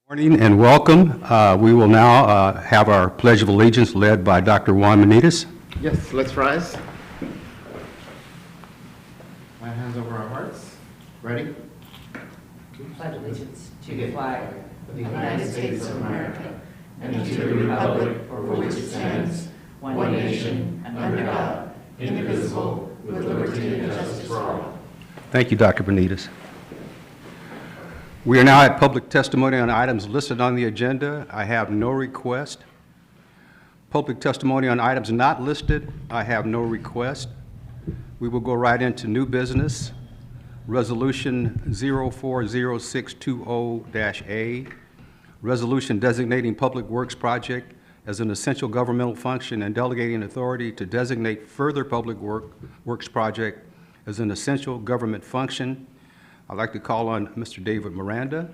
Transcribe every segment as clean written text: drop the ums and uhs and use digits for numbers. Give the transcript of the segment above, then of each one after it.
Morning and welcome. We will now have our Pledge of Allegiance led by Dr. Juan Benitez. Yes, let's rise. Right hands over our hearts. Ready? Pledge allegiance to the flag of the United States of America and to the republic for which it stands, one nation, under God, indivisible, with liberty and justice for all. Thank you, Dr. Benitez. We are now at public testimony on items listed on the agenda. I have no request. Public testimony on items not listed, I have no request. We will go right into new business. Resolution 040620-A, resolution designating Public Works Project as an essential governmental function and delegating authority to designate further Public Works Project as an essential government function. I'd like to call on Mr. David Miranda.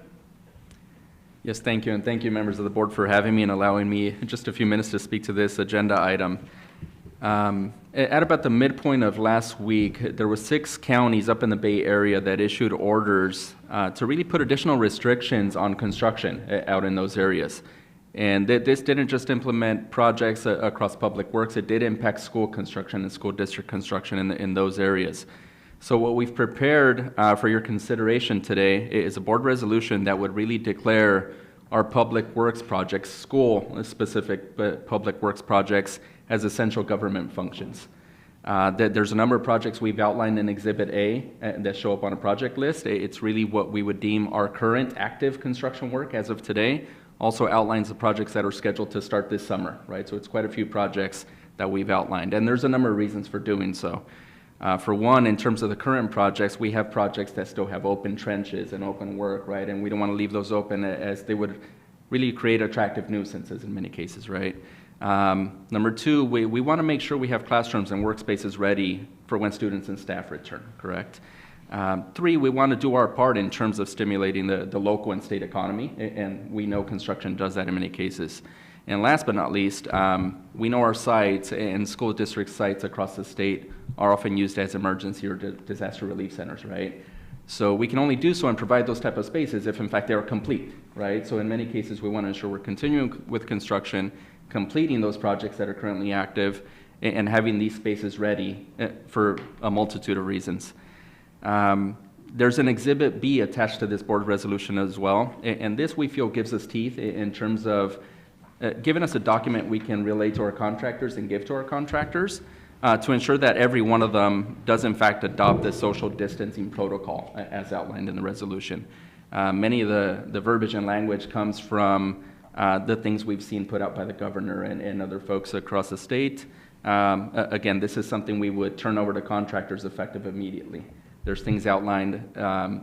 Yes, thank you, and thank you, members of the board, for having me and allowing me just a few minutes to speak to this agenda item. At about the midpoint of last week, there were 6 counties up in the Bay Area that issued orders to really put additional restrictions on construction out in those areas. And this didn't just implement projects across public works, it did impact school construction and school district construction in those areas. So what we've prepared for your consideration today is a board resolution that would really declare our public works projects, school-specific public works projects, as essential government functions. There's a number of projects we've outlined in Exhibit A that show up on a project list. It's really what we would deem our current active construction work as of today. Also outlines the projects that are scheduled to start this summer, right? So it's quite a few projects that we've outlined, and there's a number of reasons for doing so. For one, in terms of the current projects, we have projects that still have open trenches and open work, right? And we don't want to leave those open as they would really create attractive nuisances in many cases, right? Number two, we want to make sure we have classrooms and workspaces ready for when students and staff return, correct? 3, we want to do our part in terms of stimulating the local and state economy, and we know construction does that in many cases. And last but not least, we know our sites and school district sites across the state are often used as emergency or disaster relief centers, right? So we can only do so and provide those type of spaces if in fact they are complete, right? So in many cases we want to ensure we're continuing with construction, completing those projects that are currently active, and having these spaces ready for a multitude of reasons. There's an Exhibit B attached to this board resolution as well, and this we feel gives us teeth in terms of giving us a document we can relay to our contractors and give to our contractors to ensure that every one of them does in fact adopt the social distancing protocol as outlined in the resolution. Many of the verbiage and language comes from the things we've seen put out by the governor and other folks across the state. Again, this is something we would turn over to contractors effective immediately. There's things outlined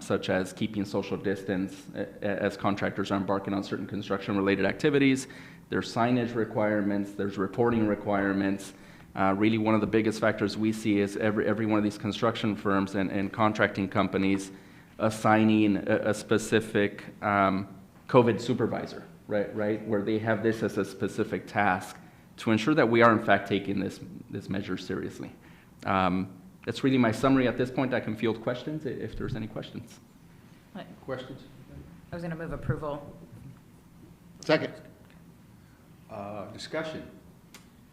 such as keeping social distance as contractors are embarking on certain construction-related activities. There's signage requirements, there's reporting requirements. Really one of the biggest factors we see is every one of these construction firms and contracting companies assigning a specific COVID supervisor, right? Where they have this as a specific task to ensure that we are in fact taking this measure seriously. That's really my summary at this point. I can field questions if there's any questions. Questions? I was going to move approval. Second. Discussion.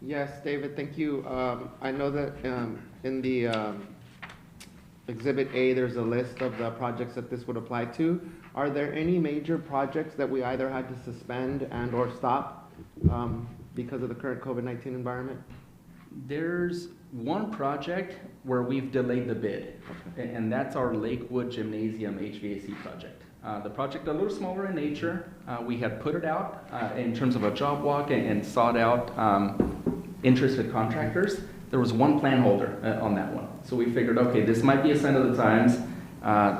Yes, David, thank you. I know that in the Exhibit A, there's a list of the projects that this would apply to. Are there any major projects that we either had to suspend and or stop because of the current COVID-19 environment? There's one project where we've delayed the bid, and that's our Lakewood Gymnasium HVAC project. The project a little smaller in nature. We had put it out in terms of a job walk and sought out interested contractors. There was one plan holder on that one. So we figured, okay, this might be a sign of the times.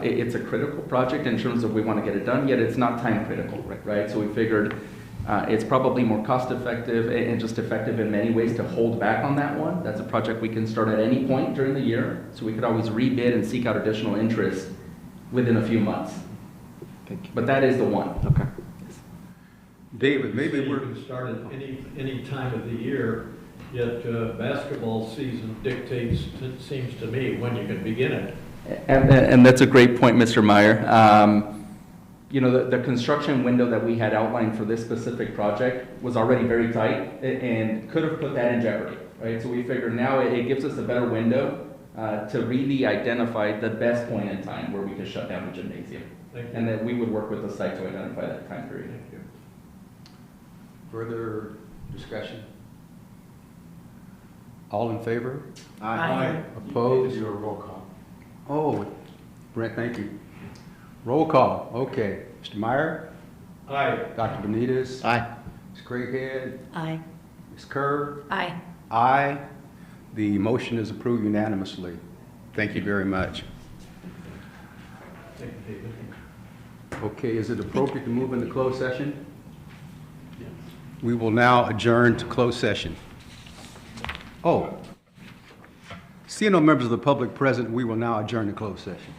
It's a critical project in terms of we want to get it done, yet it's not time critical, right? So we figured it's probably more cost effective and just effective in many ways to hold back on that one. That's a project we can start at any point during the year, so we could always rebid and seek out additional interest within a few months. Thank you. But that is the one. Okay. David, maybe you we're... can start at any time of the year, yet basketball season dictates, it seems to me, when you can begin it. And that's a great point, Mr. Meyer. you know, the construction window that we had outlined for this specific project was already very tight and could have put that in jeopardy, right? So we figured now it gives us a better window to really identify the best point in time where we could shut down the gymnasium. Thank you. And that we would work with the site to identify that time period. Thank you. Further discussion? All in favor? Aye. Opposed? Do a roll call. Oh, Brent, thank you. Roll call, okay. Mr. Meyer? Aye. Dr. Benitez? Aye. Ms. Craighead? Aye. Ms. Kerr? Aye. Aye. The motion is approved unanimously. Thank you very much. Thank you, David. Okay, is it appropriate to move into closed session? We will now adjourn to closed session. Oh, seeing no members of the public present, we will now adjourn to closed session.